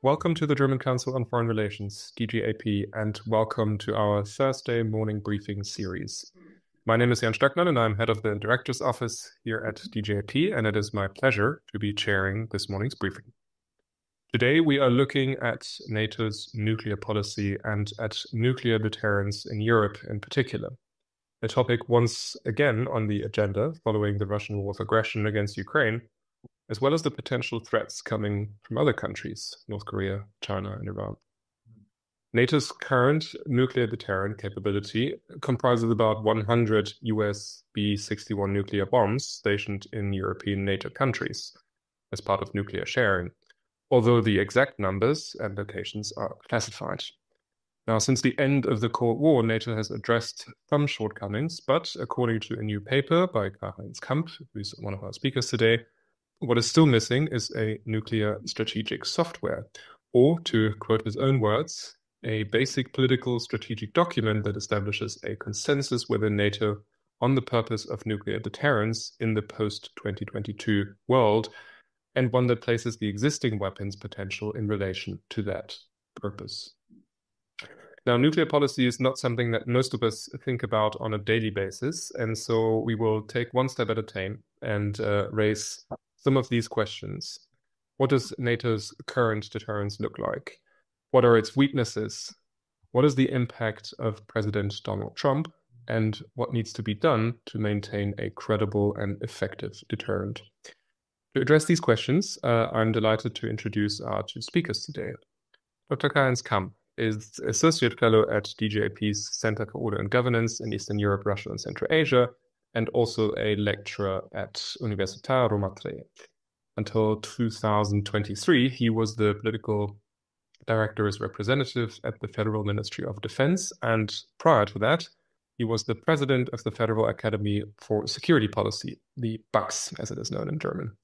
Welcome to the German Council on Foreign Relations, DGAP, and welcome to our Thursday morning briefing series. My name is Jan Stöckmann, and I'm head of the Director's Office here at DGAP, and it is my pleasure to be chairing this morning's briefing. Today, we are looking at NATO's nuclear policy and at nuclear deterrence in Europe in particular, a topic once again on the agenda following the Russian war of aggression against Ukraine, as well as the potential threats coming from other countries, North Korea, China, and Iran. NATO's current nuclear deterrent capability comprises about 100 US B-61 nuclear bombs stationed in European NATO countries as part of nuclear sharing, although the exact numbers and locations are classified. Now, since the end of the Cold War, NATO has addressed some shortcomings, but according to a new paper by Karl-Heinz Kamp, who's one of our speakers today, what is still missing is a nuclear strategic software, or to quote his own words, a basic political strategic document that establishes a consensus within NATO on the purpose of nuclear deterrence in the post-2022 world, and one that places the existing weapons potential in relation to that purpose. Now, nuclear policy is not something that most of us think about on a daily basis, and so we will take one step at a time and raise some of these questions. What does NATO's current deterrence look like? What are its weaknesses? What is the impact of President Donald Trump? And what needs to be done to maintain a credible and effective deterrent? To address these questions, I'm delighted to introduce our two speakers today. Dr. Karl-Heinz Kamp is Associate Fellow at DGAP's Center for Order and Governance in Eastern Europe, Russia, and Central Asia, and also a lecturer at Università Roma III. Until 2023, he was the political director's representative at the Federal Ministry of Defense, and prior to that, he was the president of the Federal Academy for Security Policy, the BAX, as it is known in German.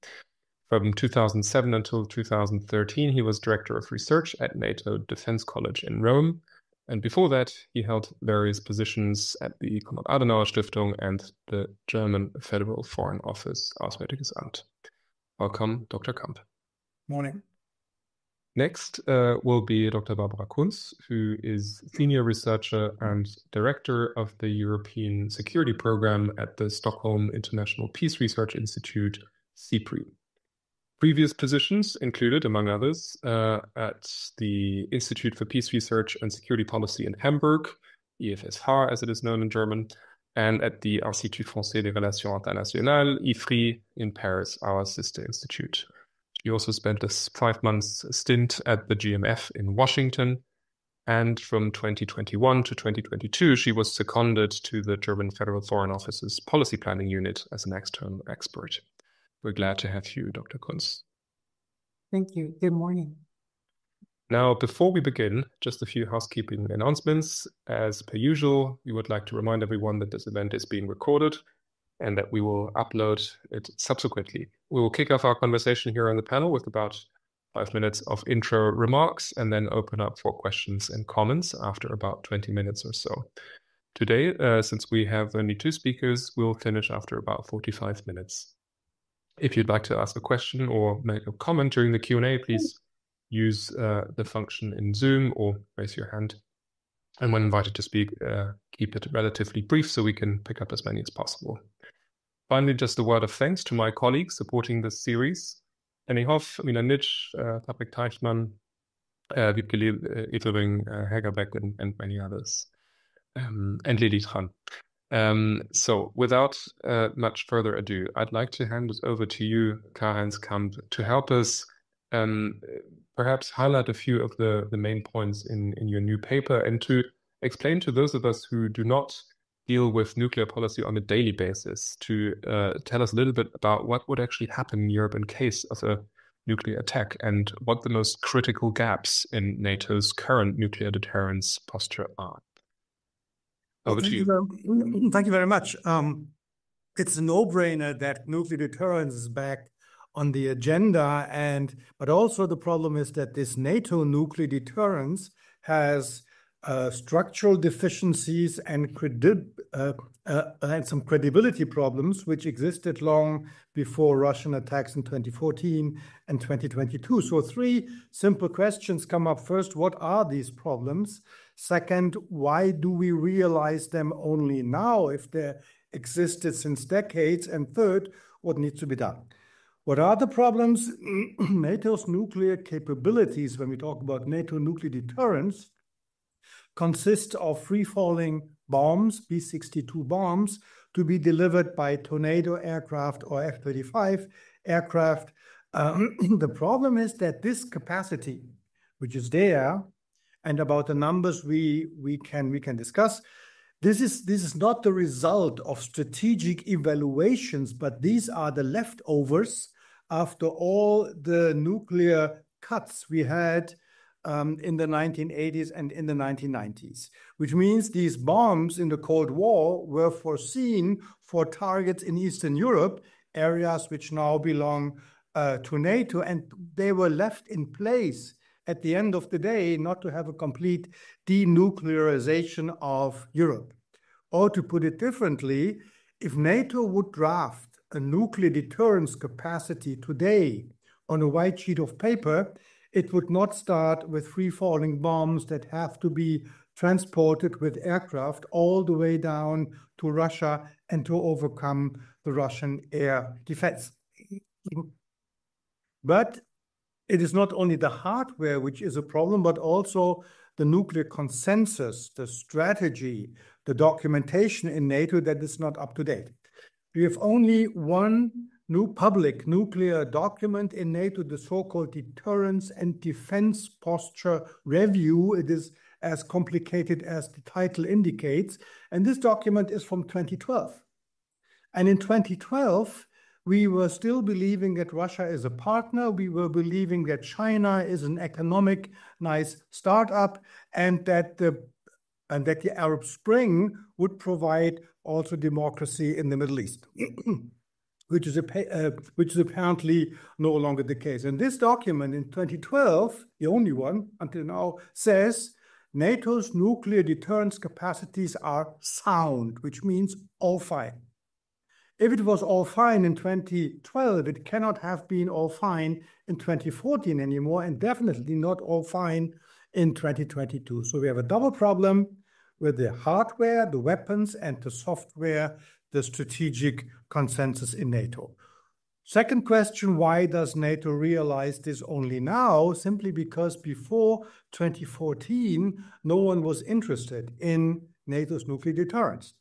From 2007 until 2013, he was director of research at NATO Defense College in Rome. And before that, he held various positions at the Konrad-Adenauer-Stiftung and the German Federal Foreign Office, Auswärtiges Amt. Welcome, Dr. Kamp. Morning. Next will be Dr. Barbara Kunz, who is senior researcher and director of the European Security Program at the Stockholm International Peace Research Institute, SIPRI. Previous positions included, among others, at the Institute for Peace Research and Security Policy in Hamburg, IFSH as it is known in German, and at the Institut Français des Relations Internationales, IFRI, in Paris, our sister institute. She also spent a 5-month stint at the GMF in Washington, and from 2021 to 2022, she was seconded to the German Federal Foreign Office's Policy Planning Unit as an external expert. We're glad to have you, Dr. Kunz. Thank you. Good morning. Now, before we begin, just a few housekeeping announcements. As per usual, we would like to remind everyone that this event is being recorded and that we will upload it subsequently. We will kick off our conversation here on the panel with about 5 minutes of intro remarks and then open up for questions and comments after about 20 minutes or so. Today, since we have only 2 speakers, we'll finish after about 45 minutes. If you'd like to ask a question or make a comment during the Q&A, please use the function in Zoom or raise your hand. And when invited to speak, keep it relatively brief so we can pick up as many as possible. Finally, just a word of thanks to my colleagues supporting this series. Annie Hoff, Mina Nitsch, Patrick Teichmann, Wiebke Edelring, Hague and many others. And Lili Tran. So without much further ado, I'd like to hand it over to you, Karl-Heinz Kamp, to help us perhaps highlight a few of the main points in your new paper and to explain to those of us who do not deal with nuclear policy on a daily basis, to tell us a little bit about what would actually happen in Europe in case of a nuclear attack and what the most critical gaps in NATO's current nuclear deterrence posture are. Over to you. Thank you very much. It's a no-brainer that nuclear deterrence is back on the agenda, but also the problem is that this NATO nuclear deterrence has structural deficiencies and some credibility problems which existed long before Russian attacks in 2014 and 2022. So three simple questions come up. First, what are these problems? Second, why do we realize them only now if they existed since decades? And third, what needs to be done? What are the problems? NATO's nuclear capabilities, when we talk about NATO nuclear deterrence, consist of free-falling bombs, B-62 bombs, to be delivered by Tornado aircraft or F-35 aircraft. The problem is that this capacity, which is there, and about the numbers we can discuss, this is not the result of strategic evaluations, but these are the leftovers after all the nuclear cuts we had in the 1980s and in the 1990s, which means these bombs in the Cold War were foreseen for targets in Eastern Europe, areas which now belong to NATO, and they were left in place at the end of the day not to have a complete denuclearization of Europe. Or to put it differently, if NATO would draft a nuclear deterrence capacity today on a white sheet of paper, it would not start with free-falling bombs that have to be transported with aircraft all the way down to Russia and to overcome the Russian air defense. But it is not only the hardware which is a problem, but also the nuclear consensus, the strategy, the documentation in NATO that is not up to date. We have only one new public nuclear document in NATO, the so-called Deterrence and Defense Posture Review. It is as complicated as the title indicates. And this document is from 2012. And in 2012, we were still believing that Russia is a partner. We were believing that China is an economic, nice startup, and that the Arab Spring would provide also democracy in the Middle East. Which is apparently no longer the case. And this document in 2012, the only one until now, says NATO's nuclear deterrence capacities are sound, which means all fine. If it was all fine in 2012, it cannot have been all fine in 2014 anymore, and definitely not all fine in 2022. So we have a double problem with the hardware, the weapons, and the software, the strategic consensus in NATO. Second question, why does NATO realize this only now? Simply because before 2014, no one was interested in NATO's nuclear deterrence.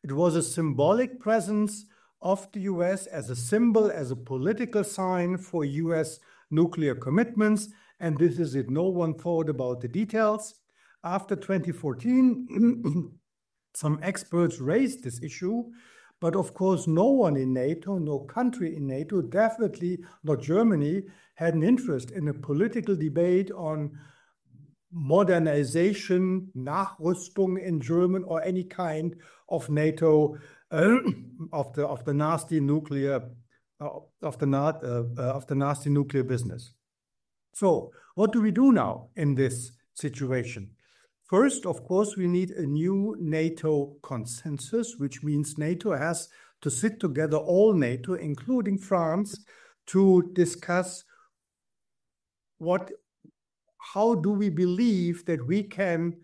It was a symbolic presence of the US as a symbol, as a political sign for US nuclear commitments, and this is it. No one thought about the details. After 2014, some experts raised this issue, but of course, no one in NATO, no country in NATO, definitely not Germany, had an interest in a political debate on modernization, Nachrüstung in German, or any kind of NATO, of the nasty nuclear business. So, what do we do now in this situation? First, of course, we need a new NATO consensus, which means NATO has to sit together, all NATO, including France, to discuss how do we believe that we can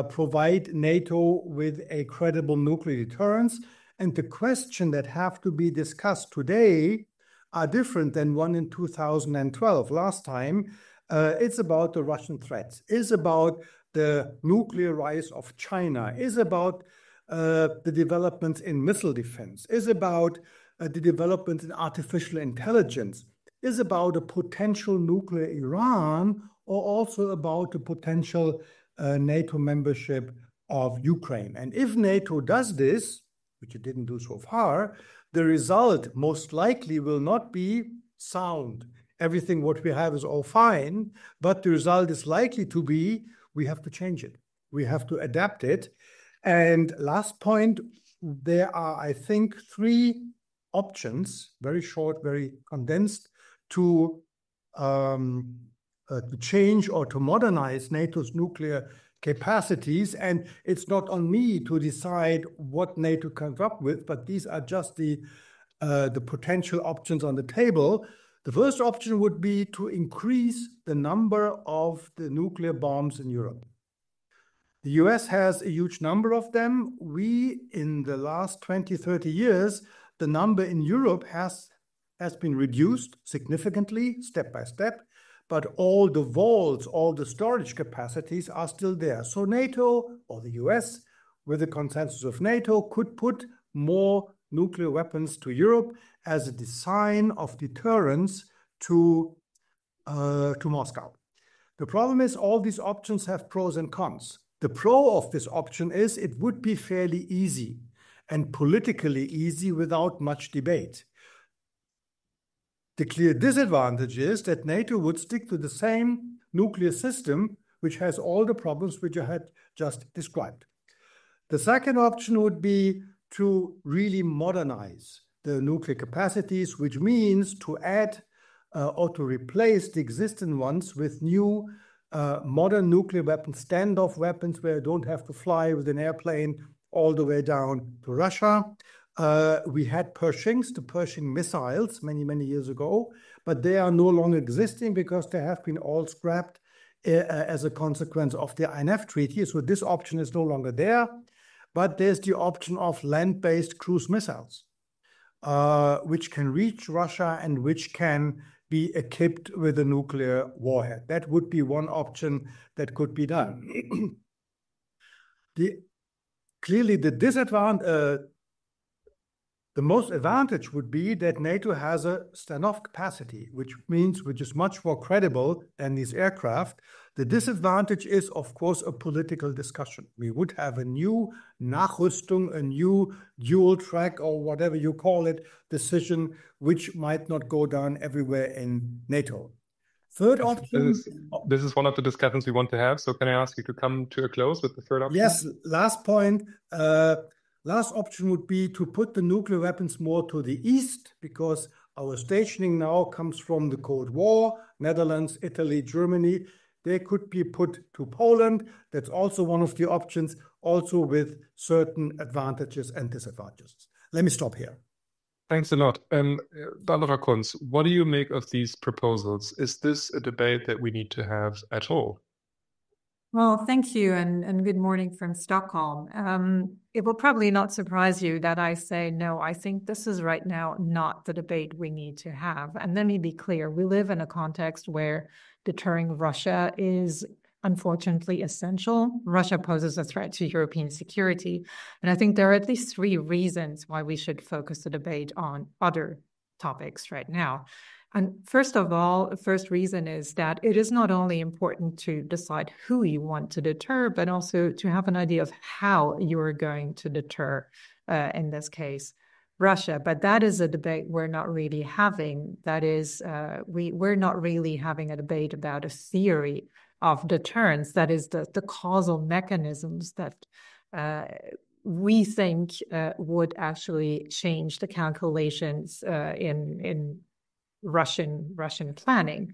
provide NATO with a credible nuclear deterrence. And the questions that have to be discussed today are different than one in 2012. Last time, it's about the Russian threats, it's about the nuclear rise of China, is about the developments in missile defense, is about the developments in artificial intelligence, is about a potential nuclear Iran, or also about the potential NATO membership of Ukraine. And if NATO does this, which it didn't do so far, the result most likely will not be sound. Everything what we have is all fine, but the result is likely to be we have to change it. We have to adapt it. And last point, there are, I think, three options, very short, very condensed, to change or to modernize NATO's nuclear capacities. And it's not on me to decide what NATO comes up with, but these are just the potential options on the table. The first option would be to increase the number of the nuclear bombs in Europe. The US has a huge number of them. We, in the last 20, 30 years, the number in Europe has been reduced significantly, step by step, but all the vaults, all the storage capacities are still there. So NATO, or the US, with the consensus of NATO, could put more nuclear weapons to Europe as a sign of deterrence to Moscow. The problem is all these options have pros and cons. The pro of this option is it would be fairly easy and politically easy without much debate. The clear disadvantage is that NATO would stick to the same nuclear system, which has all the problems which I had just described. The second option would be to really modernize the nuclear capacities, which means to add or to replace the existing ones with new modern nuclear weapons, standoff weapons where you don't have to fly with an airplane all the way down to Russia. We had Pershings, the Pershing missiles, many, many years ago, but they are no longer existing because they have been all scrapped as a consequence of the INF Treaty. So this option is no longer there. But there's the option of land-based cruise missiles, which can reach Russia and which can be equipped with a nuclear warhead. That would be one option that could be done. Clearly, the most advantage would be that NATO has a standoff capacity, which is much more credible than these aircraft. The disadvantage is, of course, a political discussion. We would have a new Nachrüstung, a new dual track, or whatever you call it, decision, which might not go down everywhere in NATO. Third option. This is one of the discussions we want to have. So can I ask you to come to a close with the third option? Yes, last point. Last option would be to put the nuclear weapons more to the east, because our stationing now comes from the Cold War, Netherlands, Italy, Germany. They could be put to Poland. That's also one of the options, also with certain advantages and disadvantages. Let me stop here. Thanks a lot. Dr. Kunz, what do you make of these proposals? Is this a debate that we need to have at all? Well, thank you, and good morning from Stockholm. It will probably not surprise you that I say, no, I think this is right now not the debate we need to have. And let me be clear, we live in a context where deterring Russia is unfortunately essential. Russia poses a threat to European security. And I think there are at least three reasons why we should focus the debate on other topics right now. And first of all, the first reason is that it is not only important to decide who you want to deter, but also to have an idea of how you are going to deter, in this case, Russia. But that is a debate we're not really having. That is, we're not really having a debate about a theory of deterrence. That is the causal mechanisms that we think would actually change the calculations in Russian planning.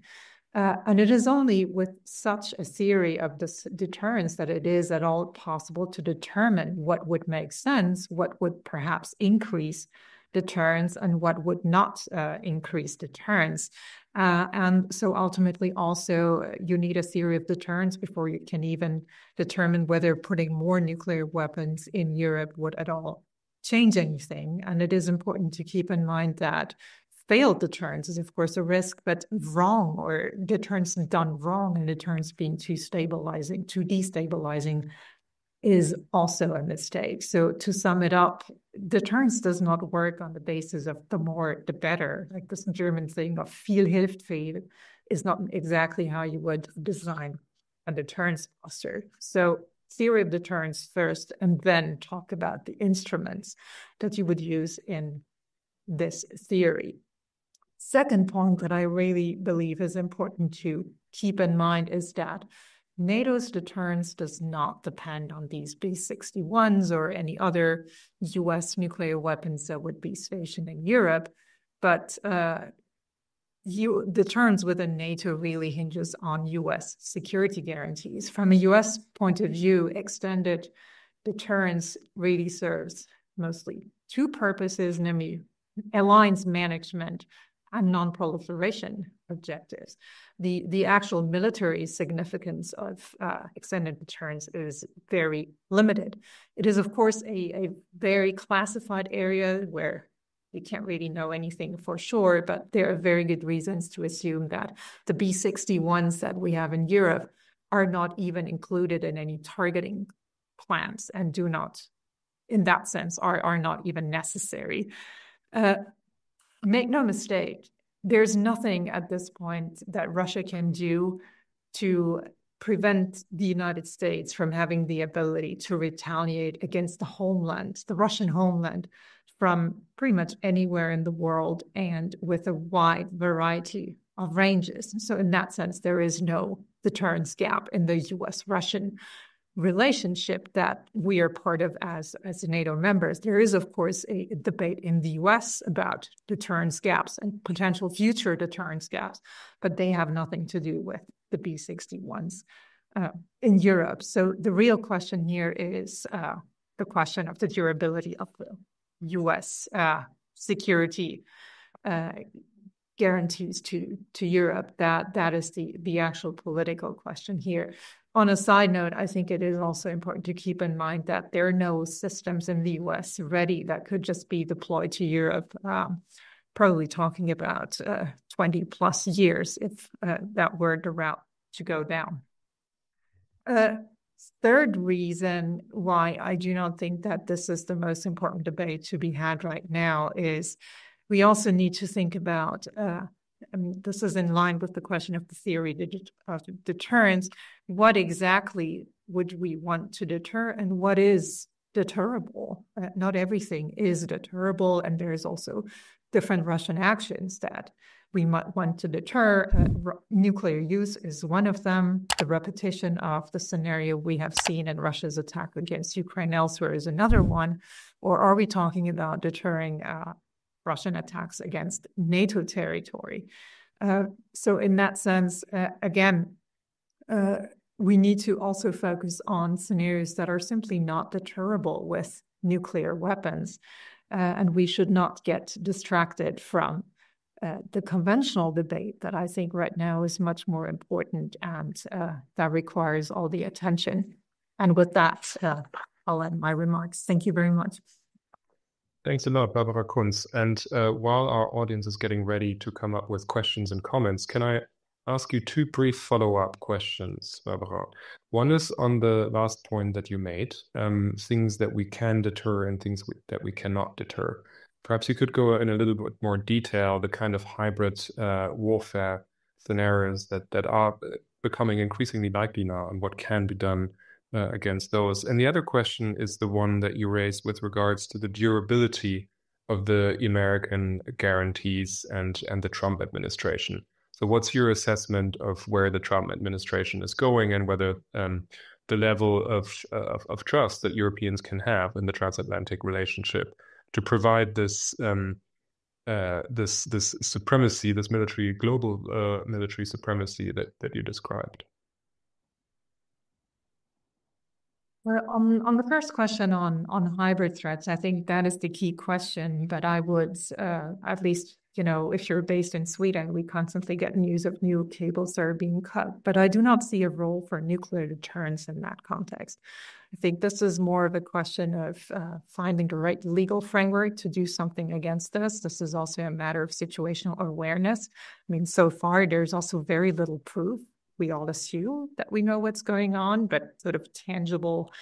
And it is only with such a theory of this deterrence that it is at all possible to determine what would make sense, what would perhaps increase deterrence, and what would not increase deterrence. And so ultimately also you need a theory of deterrence before you can even determine whether putting more nuclear weapons in Europe would at all change anything. And it is important to keep in mind that failed deterrence is, of course, a risk, but wrong or deterrence done wrong and deterrence being too destabilizing is also a mistake. So to sum it up, deterrence does not work on the basis of the more, the better. Like this German thing of viel hilft viel is not exactly how you would design a deterrence posture. So theory of deterrence first, and then talk about the instruments that you would use in this theory. Second point that I really believe is important to keep in mind is that NATO's deterrence does not depend on these B-61s or any other US nuclear weapons that would be stationed in Europe, but deterrence within NATO really hinges on U.S. security guarantees. From a U.S. point of view, extended deterrence really serves mostly two purposes, namely alliance management and non-proliferation objectives. The actual military significance of extended deterrence is very limited. It is, of course, a very classified area where we can't really know anything for sure, but there are very good reasons to assume that the B-61s that we have in Europe are not even included in any targeting plans and do not, in that sense, are not even necessary. Make no mistake, there's nothing at this point that Russia can do to prevent the United States from having the ability to retaliate against the homeland, the Russian homeland, from pretty much anywhere in the world and with a wide variety of ranges. So in that sense, there is no deterrence gap in the US-Russian relationship that we are part of as NATO members. There is, of course, a debate in the US about deterrence gaps and potential future deterrence gaps, but they have nothing to do with the B-61s in Europe. So the real question here is the question of the durability of the U.S. security guarantees to Europe. That is the actual political question here. On a side note, I think it is also important to keep in mind that there are no systems in the U.S. ready that could just be deployed to Europe, probably talking about 20 plus years if that were the route to go down. Third reason why I do not think that this is the most important debate to be had right now is we also need to think about, this is in line with the question of the theory of deterrence, what exactly would we want to deter and what is deterrable? Not everything is deterrable, and there's also different Russian actions that we might want to deter. Nuclear use is one of them. The repetition of the scenario we have seen in Russia's attack against Ukraine elsewhere is another one. Or are we talking about deterring Russian attacks against NATO territory? So in that sense, again, we need to also focus on scenarios that are simply not deterrable with nuclear weapons. And we should not get distracted from the conventional debate that I think right now is much more important and that requires all the attention. And with that, I'll end my remarks. Thank you very much. Thanks a lot, Barbara Kunz. And while our audience is getting ready to come up with questions and comments, can I ask you two brief follow-up questions, Barbara? One is on the last point that you made, things that we can deter and things that we cannot deter. Perhaps you could go in a little bit more detail, the kind of hybrid warfare scenarios that are becoming increasingly likely now and what can be done against those. And the other question is the one that you raised with regards to the durability of the American guarantees and the Trump administration. So what's your assessment of where the Trump administration is going and whether the level of trust that Europeans can have in the transatlantic relationship to provide this this supremacy, this global military supremacy that you described? Well, on the first question on hybrid threats, I think that is the key question. But I would, at least, if you're based in Sweden, we constantly get news of new cables that are being cut. But I do not see a role for nuclear deterrence in that context. I think this is more of a question of finding the right legal framework to do something against this. This is also a matter of situational awareness. I mean, so far, there's also very little proof. We all assume that we know what's going on, but sort of tangible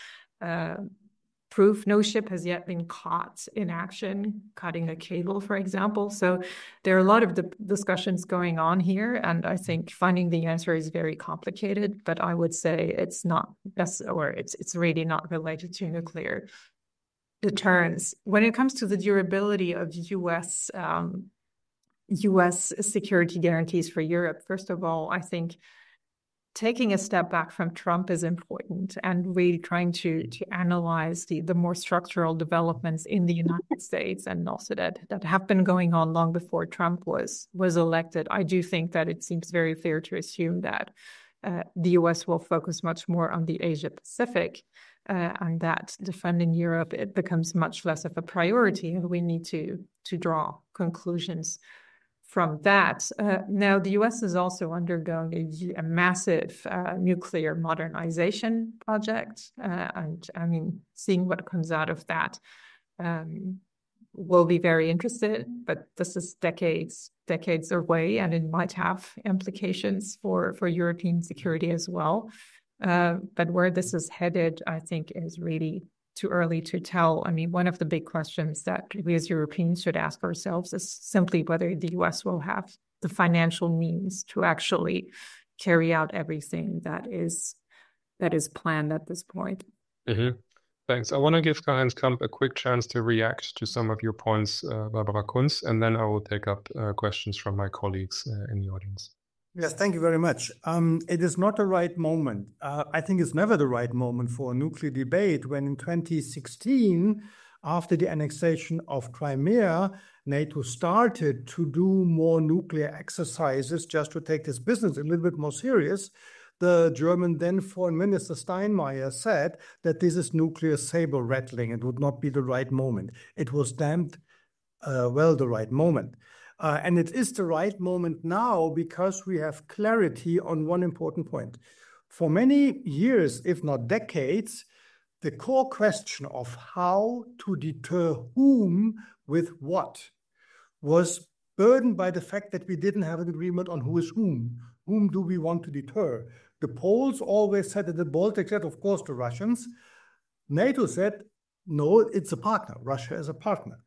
proof. No ship has yet been caught in action, cutting a cable, for example. So there are a lot of discussions going on here, and I think finding the answer is very complicated, but I would say it's not, or it's really not related to nuclear deterrence. When it comes to the durability of U.S. security guarantees for Europe, first of all, I think taking a step back from Trump is important, and really trying to analyze the more structural developments in the United States, and also that have been going on long before Trump was elected. I do think that it seems very fair to assume that the US will focus much more on the Asia Pacific, and that defending Europe, it becomes much less of a priority, and we need to draw conclusions from that. Now, the US is also undergoing a massive nuclear modernization project. And I mean, seeing what comes out of that will be very interested, but this is decades away, and it might have implications for European security as well. But where this is headed, I think, is really too early to tell. I mean, one of the big questions that we as Europeans should ask ourselves is simply whether the US will have the financial means to actually carry out everything that is planned at this point. Mm-hmm. Thanks. I want to give Karl-Heinz Kamp a quick chance to react to some of your points, Barbara Kunz, and then I will take up questions from my colleagues in the audience. Yes, thank you very much. It is not the right moment. I think it's never the right moment for a nuclear debate when in 2016, after the annexation of Crimea, NATO started to do more nuclear exercises just to take this business a little bit more serious. The German then Foreign Minister Steinmeier said that this is nuclear saber rattling. It would not be the right moment. It was damned well the right moment. And it is the right moment now because we have clarity on one important point. For many years, if not decades, the core question of how to deter whom with what was burdened by the fact that we didn't have an agreement on who is whom. Whom do we want to deter? The Poles always said that the Baltics said, of course, the Russians. NATO said, no, it's a partner. Russia is a partner.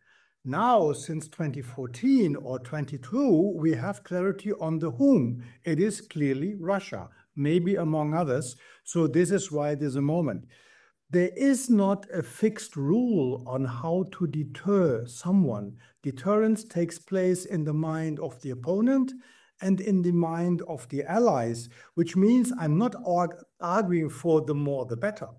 Now, since 2014 or 22, we have clarity on the whom. It is clearly Russia, maybe among others. So this is why there's a moment. There is not a fixed rule on how to deter someone. Deterrence takes place in the mind of the opponent and in the mind of the allies, which means I'm not arguing for the more the better.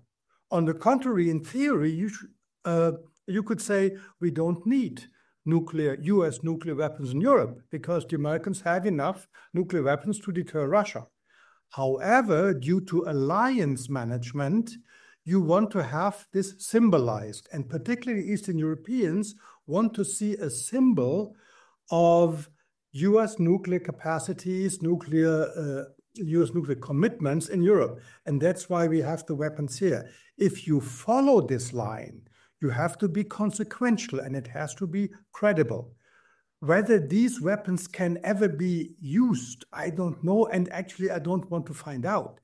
On the contrary, in theory, you could say we don't need US nuclear weapons in Europe because the Americans have enough nuclear weapons to deter Russia. However, due to alliance management, you want to have this symbolized, and particularly Eastern Europeans want to see a symbol of US nuclear capacities, US nuclear commitments in Europe. And that's why we have the weapons here. If you follow this line, you have to be consequential and it has to be credible. Whether these weapons can ever be used, I don't know. And actually, I don't want to find out.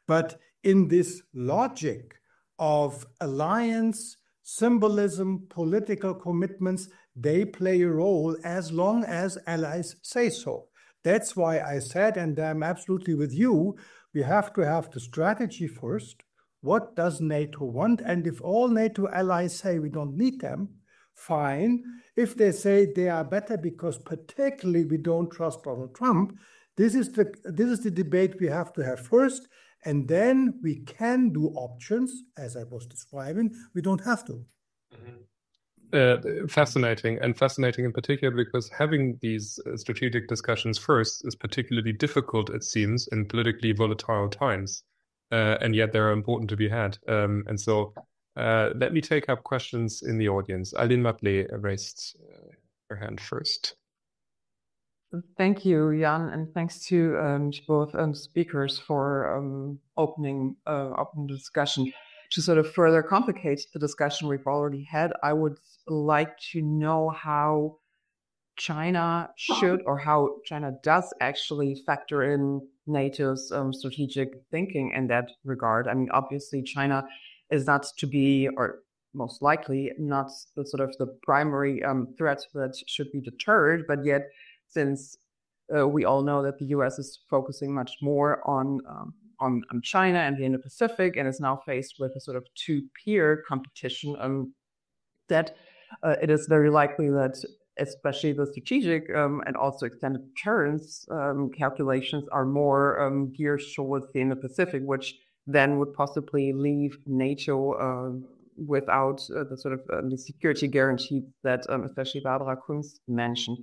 But in this logic of alliance, symbolism, political commitments, they play a role as long as allies say so. That's why I said, and I'm absolutely with you, we have to have the strategy first. What does NATO want? And if all NATO allies say we don't need them, fine. If they say they are better because particularly we don't trust Donald Trump, this is the debate we have to have first. And then we can do options, as I was describing. We don't have to. Fascinating in particular because having these strategic discussions first is particularly difficult, it seems, in politically volatile times. And yet they're important to be had. And so let me take up questions in the audience. Aline Mablé raised her hand first. Thank you, Jan, and thanks to both speakers for opening the discussion. To sort of further complicate the discussion we've already had, I would like to know how China should or how China does actually factor in NATO's strategic thinking in that regard. I mean, obviously, China is not to be, or most likely not the sort of the primary threat that should be deterred, but yet since we all know that the US is focusing much more on China and the Indo-Pacific and is now faced with a sort of two-peer competition, that it is very likely that especially the strategic and also extended deterrence calculations are more geared towards the Indo-Pacific, which then would possibly leave NATO without the sort of the security guarantees that especially Barbara Kunz mentioned.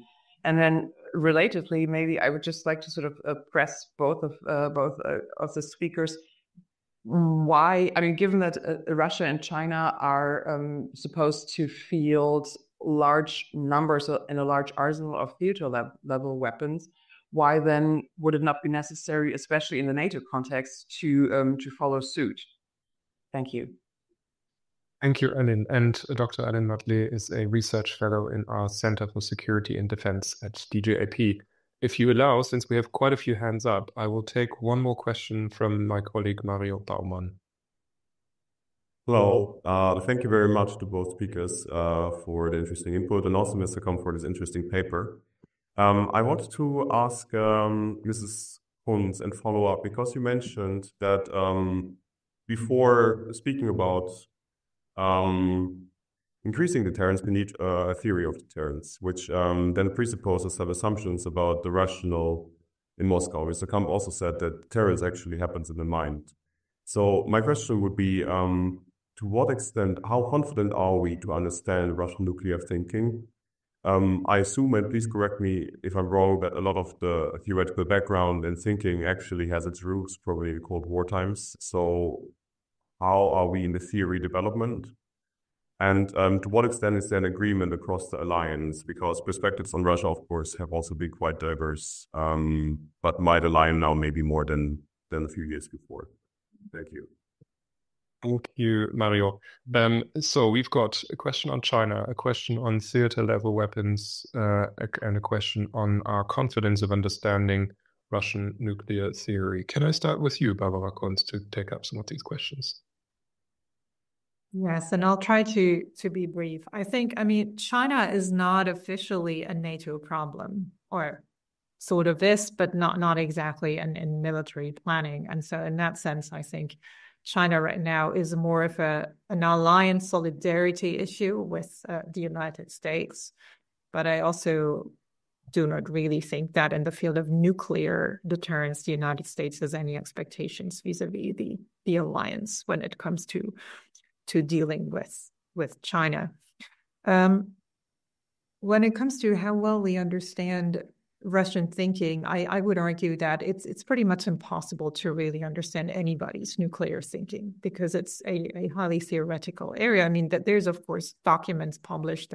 And then relatedly, maybe I would just like to sort of press both of the speakers. Why? I mean, given that Russia and China are supposed to field large numbers and a large arsenal of theater level weapons, why then would it not be necessary, especially in the NATO context, to follow suit? Thank you. Thank you, Ellen. And Dr. Ellen Motley is a research fellow in our Center for Security and Defense at DGAP. If you allow, since we have quite a few hands up, I will take one more question from my colleague Mario Baumann. Hello. Thank you very much to both speakers for the interesting input, and also Mr. Kamp for this interesting paper. I wanted to ask Mrs. Kunz and follow up, because you mentioned that before speaking about increasing deterrence, we need a theory of deterrence, which then presupposes some assumptions about the rational in Moscow. Mr. Kamp also said that deterrence actually happens in the mind. So my question would be, to what extent, how confident are we to understand Russian nuclear thinking? I assume, and please correct me if I'm wrong, that a lot of the theoretical background and thinking actually has its roots probably in Cold War times. So how are we in the theory development? And to what extent is there an agreement across the alliance? Because perspectives on Russia, of course, have also been quite diverse, but might align now maybe more than a few years before. Thank you. Thank you, Mario. So we've got a question on China, a question on theater level weapons, and a question on our confidence of understanding Russian nuclear theory. Can I start with you, Barbara Kunz, to take up some of these questions? Yes, and I'll try to be brief. I mean, China is not officially a NATO problem, or sort of is, but not exactly in military planning. And so in that sense, I think China right now is more of an alliance solidarity issue with the United States. But I also do not really think that in the field of nuclear deterrence, the United States has any expectations vis-a-vis the alliance when it comes to dealing with China. When it comes to how well we understand Russian thinking, I would argue that it's pretty much impossible to really understand anybody's nuclear thinking, because it's a highly theoretical area. I mean, that there's of course documents published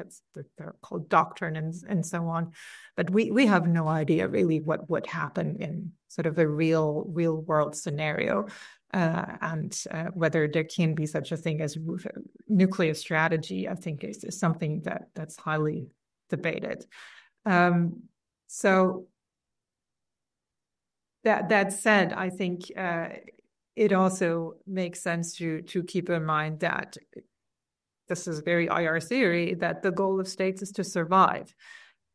they're called doctrine and so on, but we have no idea really what would happen in sort of a real world scenario, and whether there can be such a thing as nuclear strategy. I think is something that's highly debated. So that said, I think it also makes sense to keep in mind that this is very IR theory, that the goal of states is to survive.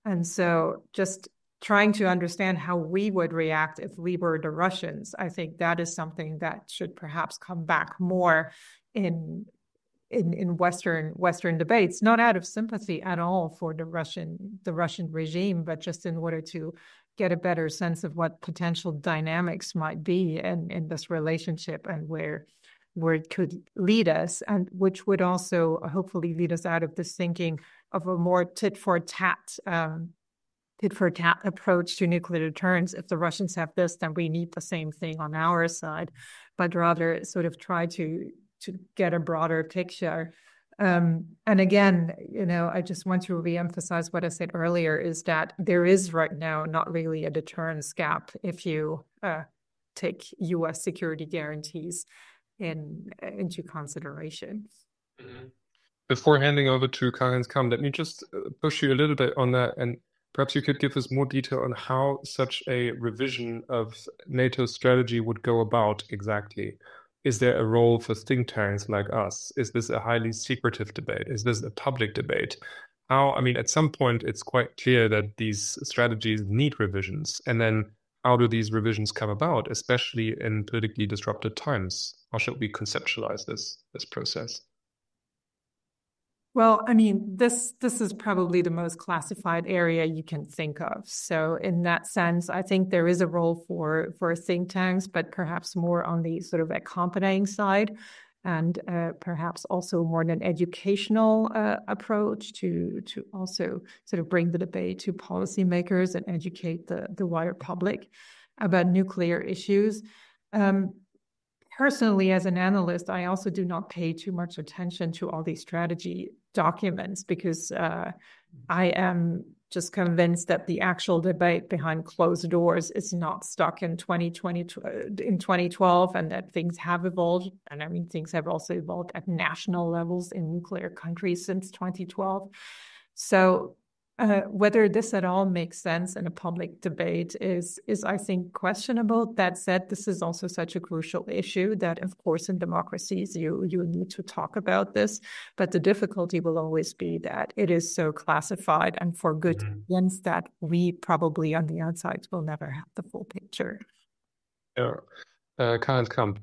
And so just trying to understand how we would react if we were the Russians, I think that is something that should perhaps come back more in Western debates, not out of sympathy at all for the Russian regime, but just in order to get a better sense of what potential dynamics might be in this relationship, and where it could lead us, and which would also hopefully lead us out of this thinking of a more tit for tat approach to nuclear deterrence. If the Russians have this, then we need the same thing on our side, but rather sort of try to get a broader picture. And again, I just want to reemphasize what I said earlier, is that there is right now not really a deterrence gap if you take U.S. security guarantees into consideration. Before handing over to Karl-Heinz Kamp, let me just push you a little bit on that, and perhaps you could give us more detail on how such a revision of NATO's strategy would go about exactly. Is there a role for think tanks like us? Is this a highly secretive debate? Is this a public debate? At some point, it's quite clear that these strategies need revisions. And then how do these revisions come about, especially in politically disrupted times? How should we conceptualize this process? Well, I mean, this is probably the most classified area you can think of. So in that sense, I think there is a role for think tanks, but perhaps more on the sort of accompanying side, and perhaps also more an educational approach to also sort of bring the debate to policymakers and educate the wider public about nuclear issues. Personally, as an analyst, I also do not pay too much attention to all these strategy documents because I am just convinced that the actual debate behind closed doors is not stuck in 2012, and that things have evolved. And I mean, things have also evolved at national levels in nuclear countries since 2012. So whether this at all makes sense in a public debate is I think, questionable. That said, this is also such a crucial issue that, of course, in democracies, you need to talk about this. But the difficulty will always be that it is so classified and for good reasons that we probably on the outside will never have the full picture. Yeah. Karl-Heinz Kamp.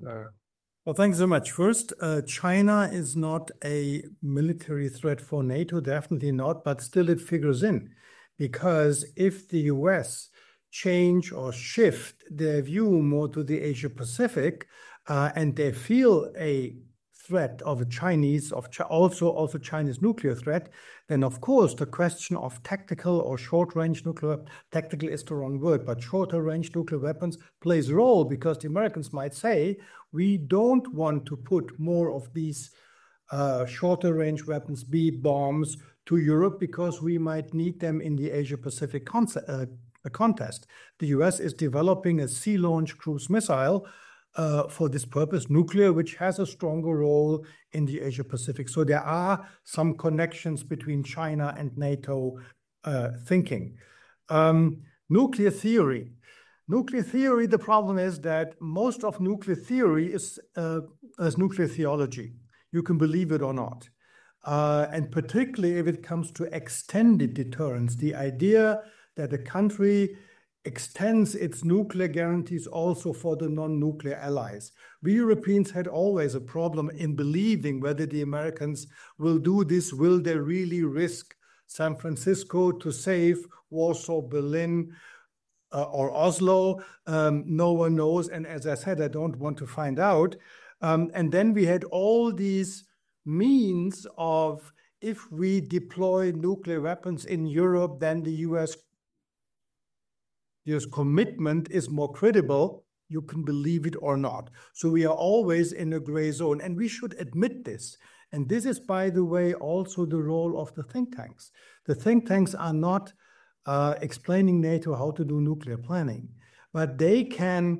Well, thanks so much. First, China is not a military threat for NATO, definitely not, but still it figures in. Because if the US change or shift their view more to the Asia-Pacific, and they feel a threat of a Chinese, also Chinese nuclear threat, then of course the question of tactical or short-range nuclear, tactical is the wrong word, but shorter-range nuclear weapons plays a role, because the Americans might say, we don't want to put more of these shorter-range weapons, be it bombs, to Europe, because we might need them in the Asia-Pacific contest. The US is developing a sea-launched cruise missile for this purpose, nuclear, which has a stronger role in the Asia-Pacific. So there are some connections between China and NATO thinking. Nuclear theory. Nuclear theory, the problem is that most of nuclear theory is nuclear theology. You can believe it or not. And particularly if it comes to extended deterrence, the idea that a country extends its nuclear guarantees also for the non-nuclear allies. We Europeans had always a problem in believing whether the Americans will do this. Will they really risk San Francisco to save Warsaw, Berlin, or Oslo? No one knows. And as I said, I don't want to find out. And then we had all these means of, if we deploy nuclear weapons in Europe, then the US commitment is more credible. You can believe it or not. So we are always in a gray zone, and we should admit this. And this is, by the way, also the role of the think tanks. The think tanks are not explaining NATO how to do nuclear planning, but they can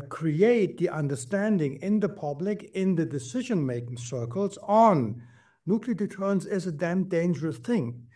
create the understanding in the public, in the decision-making circles on nuclear deterrence is a damn dangerous thing,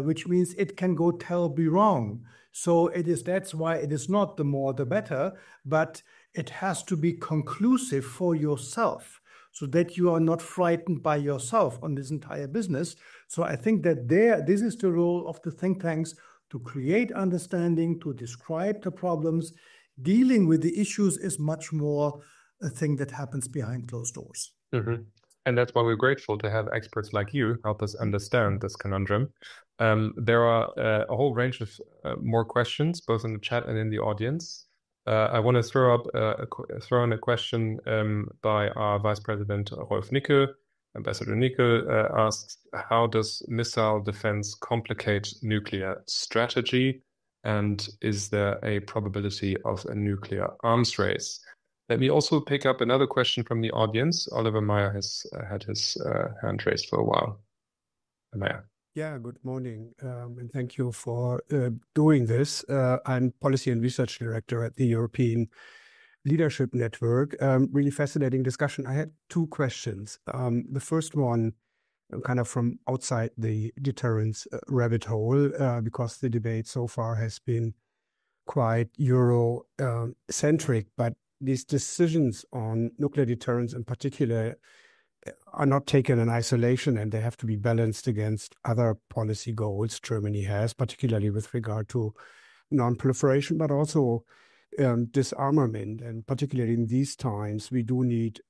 which means it can go terribly wrong. So that's why it is not the more the better, but it has to be conclusive for yourself so that you are not frightened by yourself on this entire business. So I think that this is the role of the think tanks, to create understanding, to describe the problems. Dealing with the issues is much more a thing that happens behind closed doors. Mm-hmm. And that's why we're grateful to have experts like you help us understand this conundrum. There are a whole range of more questions, both in the chat and in the audience. I want to throw in a question by our Vice President Rolf Nicke. Ambassador Nicke asks, how does missile defense complicate nuclear strategy? And is there a probability of a nuclear arms race? Let me also pick up another question from the audience. Oliver Meyer has had his hand raised for a while. Meyer. Yeah, good morning, and thank you for doing this. I'm Policy and Research Director at the European Leadership Network. Really fascinating discussion. I had two questions. The first one, kind of from outside the deterrence rabbit hole, because the debate so far has been quite Euro-centric, but these decisions on nuclear deterrence in particular are not taken in isolation, and they have to be balanced against other policy goals Germany has, particularly with regard to non-proliferation, but also disarmament. And particularly in these times, we do need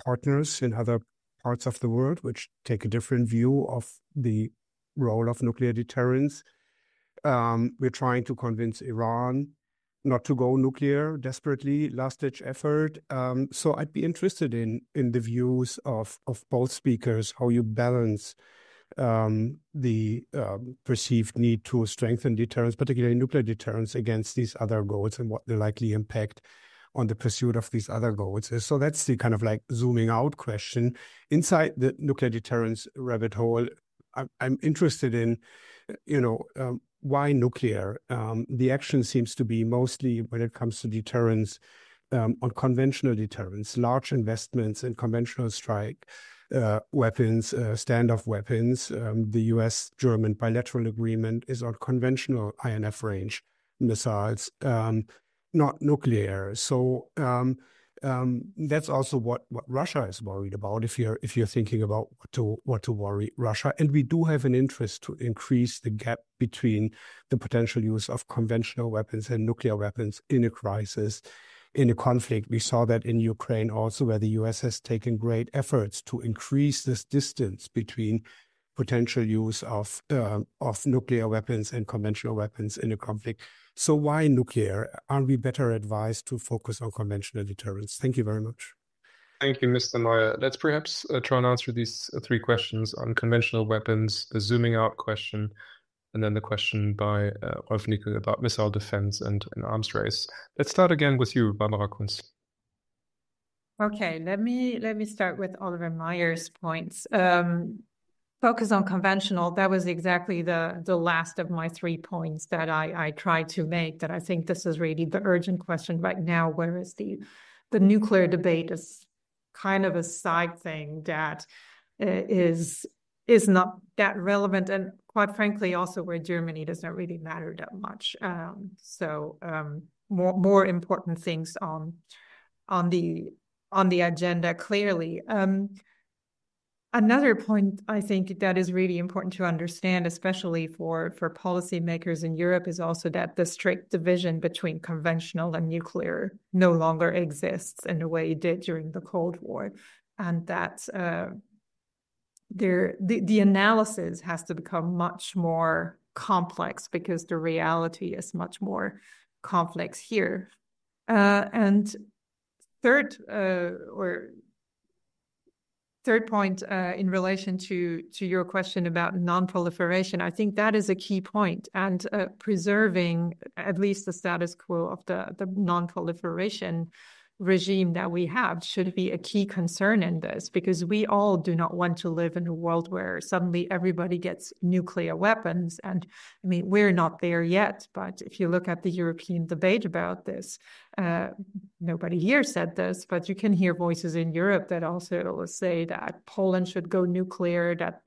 partners in other parts of the world which take a different view of the role of nuclear deterrence. We're trying to convince Iran not to go nuclear desperately, last-ditch effort. So I'd be interested in the views of both speakers, how you balance the perceived need to strengthen deterrence, particularly nuclear deterrence, against these other goals and what the likely impact on the pursuit of these other goals is. So that's the kind of like zooming out question. Inside the nuclear deterrence rabbit hole, I'm interested in, why nuclear? The action seems to be mostly, when it comes to deterrence, on conventional deterrence, large investments in conventional strike weapons, standoff weapons. The US-German bilateral agreement is on conventional INF range missiles, not nuclear. So that's also what Russia is worried about if you're thinking about what to worry Russia. And we do have an interest to increase the gap between the potential use of conventional weapons and nuclear weapons in a crisis, in a conflict. We saw that in Ukraine also, where the US has taken great efforts to increase this distance between potential use of nuclear weapons and conventional weapons in a conflict. So why nuclear? Aren't we better advised to focus on conventional deterrence? Thank you very much. Thank you, Mr. Meyer. Let's perhaps try and answer these three questions on conventional weapons, the zooming out question, and then the question by Rolf Nickel about missile defense and an arms race. Let's start again with you, Barbara Kunz. Okay, let me start with Oliver Meyer's points. Focus on conventional, that was exactly the last of my 3 points that I tried to make, that I think this is really the urgent question right now, whereas the nuclear debate is kind of a side thing that is not that relevant, and quite frankly also where Germany does not really matter that much. So more important things on the agenda clearly. Another point I think that is really important to understand, especially for policymakers in Europe, is also that the strict division between conventional and nuclear no longer exists in the way it did during the Cold War, and that the analysis has to become much more complex because the reality is much more complex here. And third point in relation to your question about non-proliferation, I think that is a key point, and preserving at least the status quo of the non-proliferation regime that we have should be a key concern in this, because we all do not want to live in a world where suddenly everybody gets nuclear weapons. And I mean, we're not there yet, but if you look at the European debate about this, nobody here said this, but you can hear voices in Europe that also say that Poland should go nuclear, that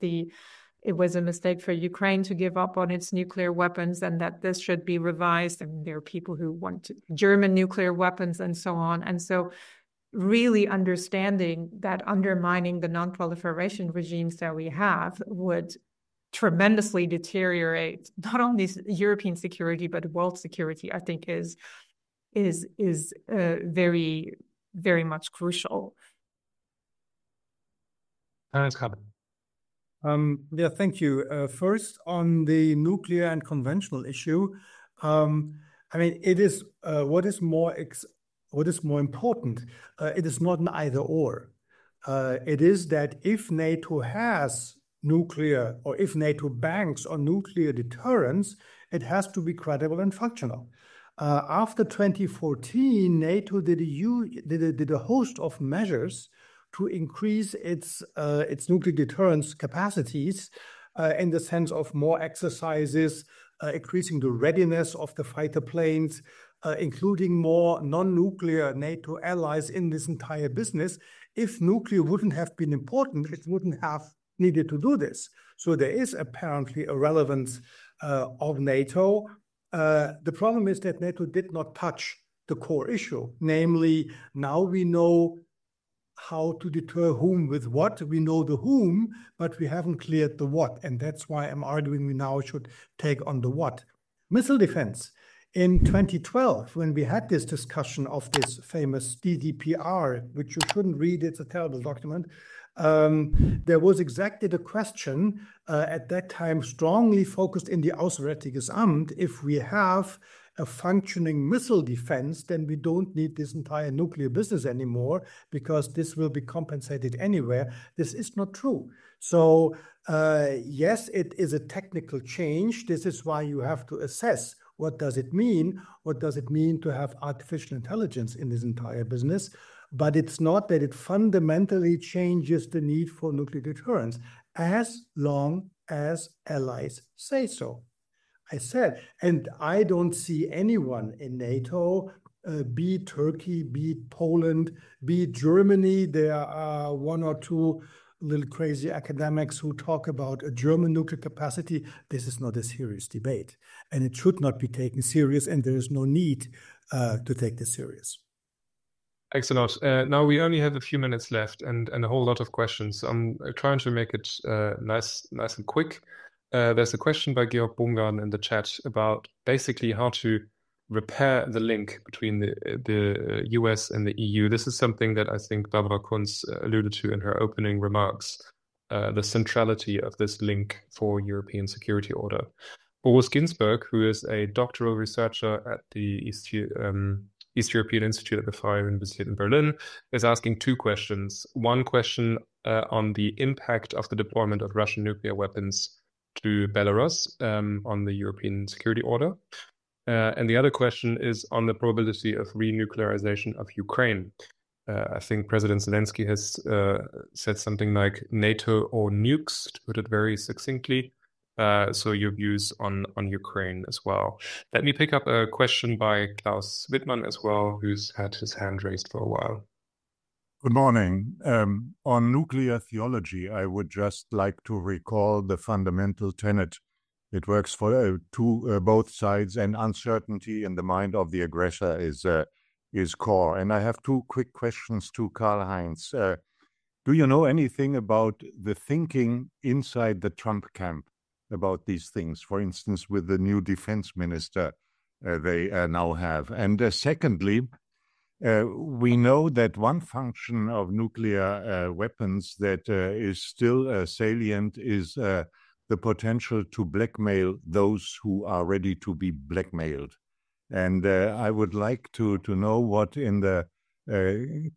it was a mistake for Ukraine to give up on its nuclear weapons, and that this should be revised. And there are people who want German nuclear weapons and so on. And so really understanding that undermining the non-proliferation regimes that we have would tremendously deteriorate not only European security, but world security, I think is very, very much crucial. Karl-Heinz Kamp. Yeah, thank you. First, on the nuclear and conventional issue, I mean, it is what is more important. It is not an either or. It is that if NATO has nuclear, or if NATO banks on nuclear deterrence, it has to be credible and functional. After 2014, NATO did a host of measures to increase its nuclear deterrence capacities in the sense of more exercises, increasing the readiness of the fighter planes, including more non-nuclear NATO allies in this entire business. If nuclear wouldn't have been important, it wouldn't have needed to do this. So there is apparently a relevance of NATO. The problem is that NATO did not touch the core issue, namely, now we know how to deter whom with what. We know the whom, but we haven't cleared the what. And that's why I'm arguing we now should take on the what. Missile defense. In 2012, when we had this discussion of this famous DDPR, which you shouldn't read, it's a terrible document, There was exactly the question at that time strongly focused in the Auswärtiges Amt. If we have a functioning missile defense, then we don't need this entire nuclear business anymore because this will be compensated anywhere. This is not true. So yes, it is a technical change. This is why you have to assess what does it mean? What does it mean to have artificial intelligence in this entire business? But it's not that it fundamentally changes the need for nuclear deterrence as long as allies say so. I said, and I don't see anyone in NATO, be it Turkey, be it Poland, be it Germany. There are one or two little crazy academics who talk about a German nuclear capacity. This is not a serious debate, and it should not be taken serious, and there is no need to take this serious. Thanks a lot. Now we only have a few minutes left and a whole lot of questions. I'm trying to make it nice and quick. There's a question by Georg Baumgarten in the chat about basically how to repair the link between the US and the EU. This is something that I think Barbara Kunz alluded to in her opening remarks, the centrality of this link for European security order. Boris Ginsburg, who is a doctoral researcher at the East European Institute at the Freie Universität in Berlin, is asking two questions. One question on the impact of the deployment of Russian nuclear weapons to Belarus on the European security order. And the other question is on the probability of renuclearization of Ukraine. I think President Zelensky has said something like NATO or nukes, to put it very succinctly. So your views on Ukraine as well. Let me pick up a question by Klaus Wittmann as well, who's had his hand raised for a while. Good morning. On nuclear theology, I would just like to recall the fundamental tenet. It works for both sides, and uncertainty in the mind of the aggressor is core. And I have two quick questions to Karl-Heinz. Do you know anything about the thinking inside the Trump camp about these things? For instance, with the new defense minister they now have. And secondly, we know that one function of nuclear weapons that is still salient is the potential to blackmail those who are ready to be blackmailed. And I would like to know what, in the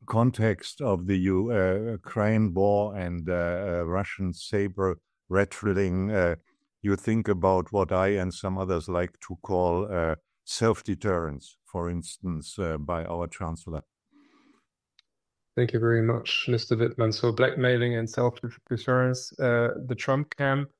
context of the Ukraine war and Russian saber rattling, you think about what I and some others like to call self-deterrence, for instance, by our chancellor. Thank you very much, Mr. Wittmann. So blackmailing and self-deterrence, the Trump camp,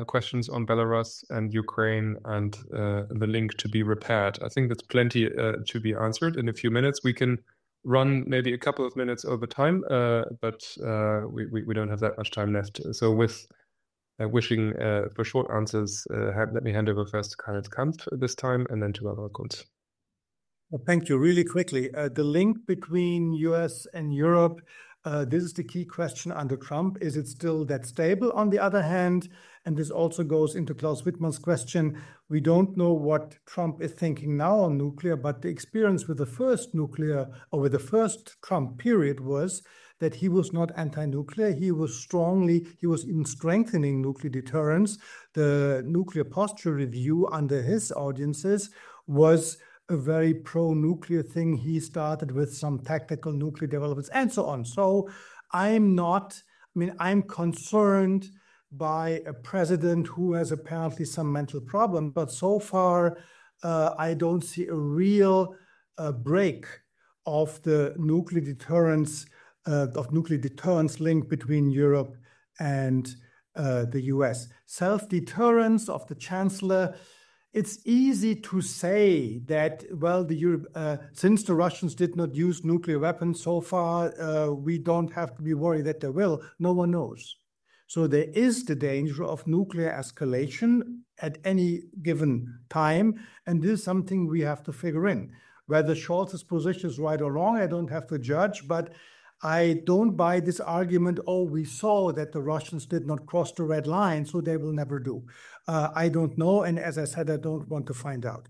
questions on Belarus and Ukraine, and the link to be repaired. I think that's plenty to be answered in a few minutes. We can run maybe a couple of minutes over time, but we don't have that much time left. So with wishing for short answers, let me hand over first to Karl-Heinz Kamp this time, and then to Barbara Kunz. Well, thank you. Really quickly, the link between US and Europe, this is the key question under Trump. Is it still that stable? On the other hand, and this also goes into Klaus Wittmann's question, we don't know what Trump is thinking now on nuclear, but the experience with the first nuclear, or with the first Trump period, was that he was not anti-nuclear. He was even strengthening nuclear deterrence. The nuclear posture review under his audiences was a very pro-nuclear thing. He started with some tactical nuclear developments and so on. So I'm concerned by a president who has apparently some mental problem, but so far I don't see a real break of the nuclear deterrence link between Europe and the US. Self-deterrence of the chancellor. It's easy to say that, well, since the Russians did not use nuclear weapons so far, we don't have to be worried that they will. No one knows. So there is the danger of nuclear escalation at any given time, and this is something we have to figure in. Whether Scholz's position is right or wrong, I don't have to judge, but I don't buy this argument, we saw that the Russians did not cross the red line, so they will never do. I don't know, and as I said, I don't want to find out.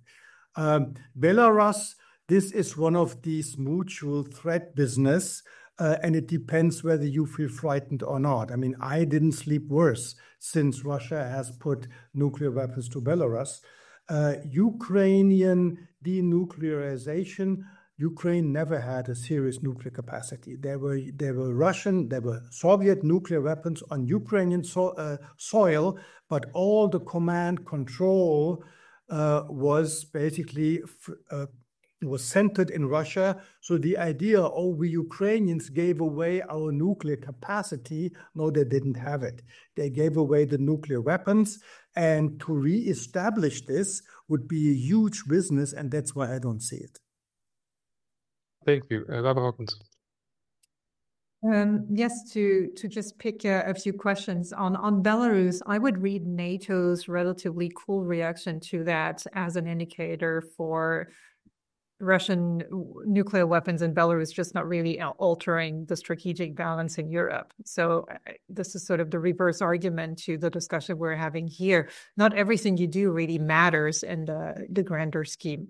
Belarus, this is one of these mutual threat business. and it depends whether you feel frightened or not. I mean, I didn't sleep worse since Russia has put nuclear weapons to Belarus. Ukrainian denuclearization, Ukraine never had a serious nuclear capacity. There were Soviet nuclear weapons on Ukrainian soil, but all the command control was basically was centered in Russia. So the idea, oh, we Ukrainians gave away our nuclear capacity, no, they didn't have it. They gave away the nuclear weapons, and to reestablish this would be a huge business, and that's why I don't see it. Thank you. Barbara Kunz. Yes, to just pick a few questions on Belarus, I would read NATO's relatively cool reaction to that as an indicator for Russian nuclear weapons in Belarus just not really altering the strategic balance in Europe. So this is sort of the reverse argument to the discussion we're having here. Not everything you do really matters in the grander scheme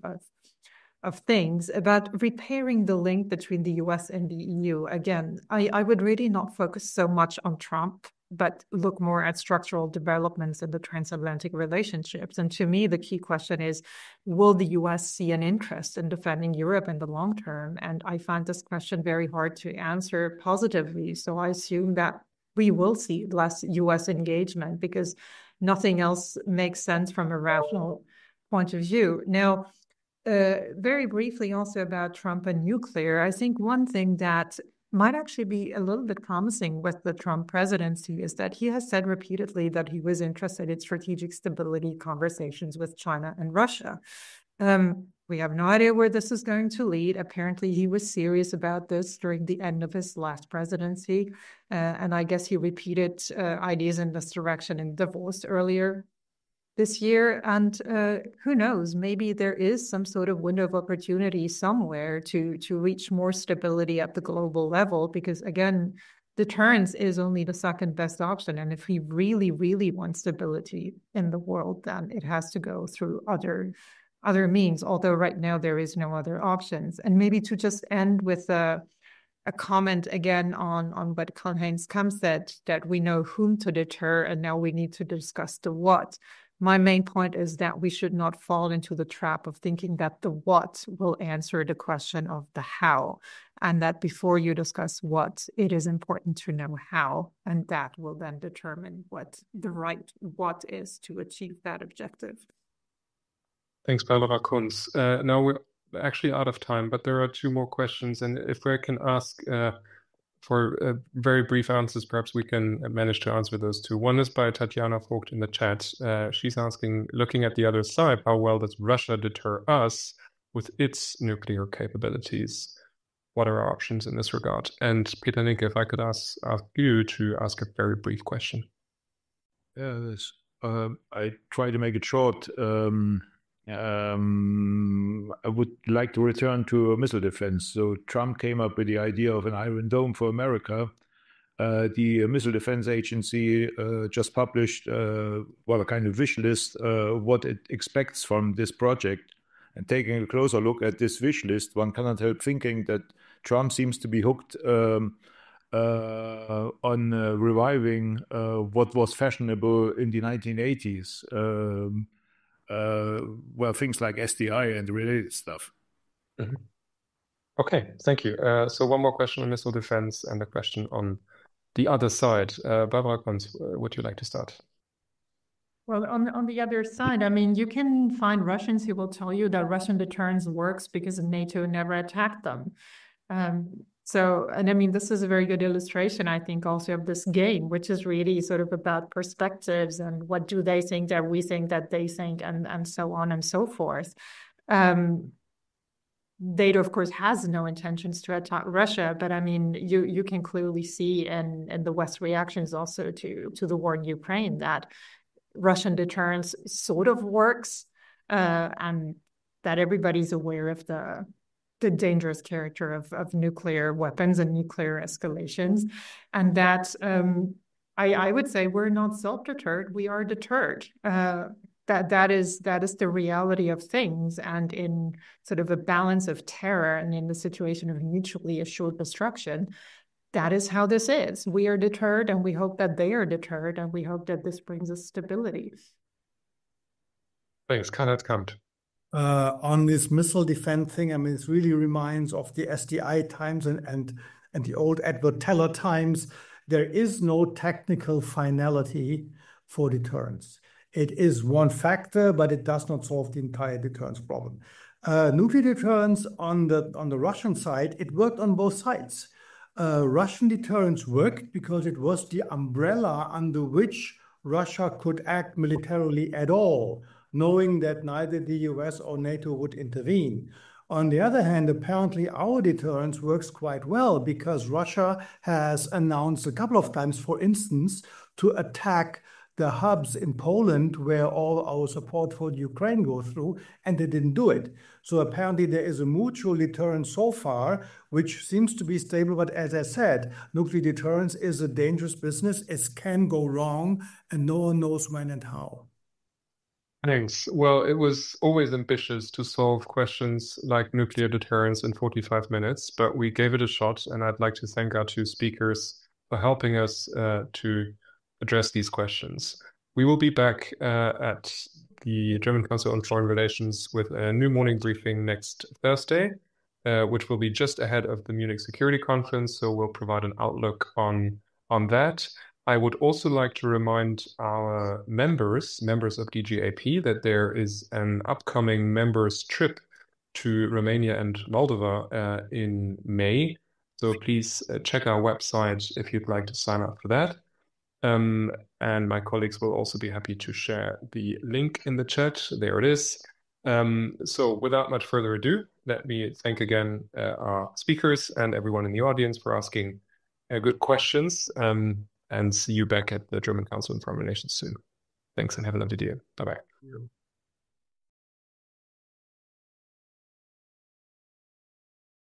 of things. About repairing the link between the US and the EU, again, I would really not focus so much on Trump, but look more at structural developments in the transatlantic relationships. And to me, the key question is, will the US see an interest in defending Europe in the long term? And I find this question very hard to answer positively. So I assume that we will see less US engagement because nothing else makes sense from a rational point of view. Now, very briefly also about Trump and nuclear, I think one thing that might actually be a little bit promising with the Trump presidency is that he has said repeatedly that he was interested in strategic stability conversations with China and Russia. We have no idea where this is going to lead. Apparently, he was serious about this during the end of his last presidency. And I guess he repeated ideas in this direction in Davos earlier this year. And who knows, maybe there is some sort of window of opportunity somewhere to reach more stability at the global level, because again, deterrence is only the second best option. And if we really, really want stability in the world, then it has to go through other means, although right now there is no other options. And maybe to just end with a comment again on what Karl-Heinz Kamp said, that we know whom to deter, and now we need to discuss the what. My main point is that we should not fall into the trap of thinking that the what will answer the question of the how, and that before you discuss what, it is important to know how, and that will then determine what the right what is to achieve that objective. Thanks, Barbara Kunz. Now we're actually out of time, but there are two more questions, and if I can ask for very brief answers, perhaps we can manage to answer those two. One is by Tatiana Vogt in the chat. She's asking, looking at the other side, how well does Russia deter us with its nuclear capabilities? What are our options in this regard? And Peter Linke, if I could ask you to ask a very brief question. Yes, I try to make it short. I would like to return to missile defense. So Trump came up with the idea of an Iron Dome for America. The Missile Defense Agency just published a kind of wish list, what it expects from this project. And taking a closer look at this wish list, one cannot help thinking that Trump seems to be hooked on reviving what was fashionable in the 1980s. Things like SDI and related stuff. Mm-hmm. Okay, thank you. So one more question on missile defense and a question on the other side. Barbara Kunz, would you like to start? Well, on the other side, I mean, you can find Russians who will tell you that Russian deterrence works because NATO never attacked them. And I mean, this is a very good illustration, I think, also of this game, which is really sort of about perspectives and what do they think that we think that they think, and so on and so forth. NATO, of course, has no intentions to attack Russia, but I mean, you can clearly see in the West reactions also to the war in Ukraine that Russian deterrence sort of works, and that everybody's aware of the dangerous character of nuclear weapons and nuclear escalations, and that I would say we're not self-deterred, we are deterred. that is the reality of things. And in sort of a balance of terror and in the situation of mutually assured destruction, that is how this is. We are deterred, and we hope that they are deterred, and we hope that this brings us stability. Thanks, Karl-Heinz Kamp. On this missile defense thing, I mean, it really reminds of the SDI times and the old Edward Teller times. There is no technical finality for deterrence. It is one factor, but it does not solve the entire deterrence problem. Nuclear deterrence on the Russian side, it worked on both sides. Russian deterrence worked because it was the umbrella under which Russia could act militarily at all, knowing that neither the US or NATO would intervene. On the other hand, apparently our deterrence works quite well because Russia has announced a couple of times, for instance, to attack the hubs in Poland where all our support for Ukraine go through, and they didn't do it. So apparently there is a mutual deterrence so far, which seems to be stable. But as I said, nuclear deterrence is a dangerous business. It can go wrong, and no one knows when and how. Thanks. Well, it was always ambitious to solve questions like nuclear deterrence in 45 minutes, but we gave it a shot, and I'd like to thank our two speakers for helping us to address these questions. We will be back at the German Council on Foreign Relations with a new morning briefing next Thursday, which will be just ahead of the Munich Security Conference, so we'll provide an outlook on that. I would also like to remind our members of DGAP, that there is an upcoming members trip to Romania and Moldova in May. So please check our website if you'd like to sign up for that. And my colleagues will also be happy to share the link in the chat. There it is. So without much further ado, let me thank again our speakers and everyone in the audience for asking good questions. And see you back at the German Council on Foreign Relations soon. Thanks and have a lovely day. Bye-bye.